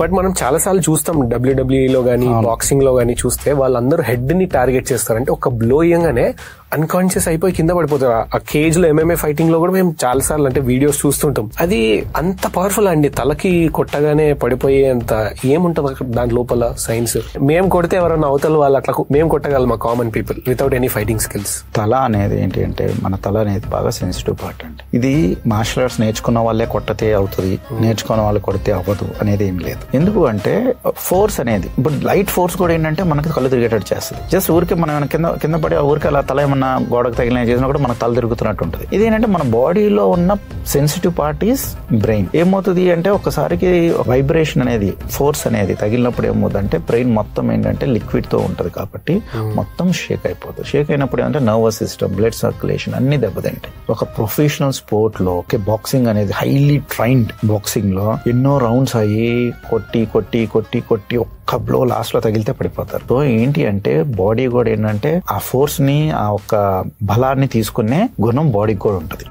But మనం చాలా సార్లు చూస్తాం డబ్ల్యూడబ్ల్యూఈలో గానీ బాక్సింగ్ లో గానీ చూస్తే వాళ్ళందరూ హెడ్ ని టార్గెట్ చేస్తారు. అంటే ఒక బ్లో ఇయ్యంగానే అన్కాన్షియస్ అయిపోయి కింద పడిపోతారు. ఆ కేజ్ లో ఎంఎంఏ ఫైటింగ్ లో కూడా మేము చాలా సార్లు అంటే వీడియోస్ చూస్తుంటాం. అది అంత పవర్ఫుల్ అండి, తలకి కొట్టగానే పడిపోయే అంత ఏముంటది దాని లోపల సైన్స్. మేము కొడితే ఎవరన్నా అవతల వాళ్ళు అట్లా మేము కొట్టగలం common people without any fighting skills. తల అనేది ఏంటి అంటే మన తల అనేది బాగా సెన్సిటివ్ పార్ట్ అండి. ఇది మార్షల్ ఆర్ట్స్ నేర్చుకున్న వాళ్ళే కొట్టతే అవుతుంది, నేర్చుకున్న వాళ్ళు కొడితే అవ్వదు అనేది ఏం లేదు. ఎందుకు అంటే ఫోర్స్ అనేది ఇప్పుడు లైట్ ఫోర్స్ కూడా ఏంటంటే మనకి కళ్ళు తిరిగేటట్టు చేస్తుంది. జస్ట్ ఊరికే మనం కింద పడి ఊరికే అలా తల ఏమన్నా గోడకు తగిలిన చేసినా కూడా మనకు తల తిరుగుతున్నట్టు ఉంటుంది. ఇదేంటంటే మన బాడీలో ఉన్న సెన్సిటివ్ పార్ట్ ఈస్ బ్రెయిన్. ఏమవుతుంది అంటే ఒకసారికి వైబ్రేషన్ అనేది ఫోర్స్ అనేది తగిలినప్పుడు ఏమవుతుందంటే బ్రెయిన్ మొత్తం ఏంటంటే లిక్విడ్ తో ఉంటది కాబట్టి మొత్తం షేక్ అయిపోతుంది. షేక్ అయినప్పుడు ఏంటంటే నర్వస్ సిస్టమ్, బ్లడ్ సర్క్యులేషన్ అన్ని దెబ్బతింటాయి. ఒక ప్రొఫెషనల్ స్పోర్ట్ లో బాక్సింగ్ అనేది హైలీ ట్రైన్డ్ బాక్సింగ్ లో ఎన్నో రౌండ్స్ అయ్యి కొట్టి ఒక్క బ్లో లాస్ట్ లో తగిలితే పడిపోతారు. సో ఏంటి అంటే బాడీ కూడా ఏంటంటే ఆ ఫోర్స్ ని ఆ ఒక్క బలాన్ని తీసుకునే గుణం బాడీకి కూడా ఉంటది.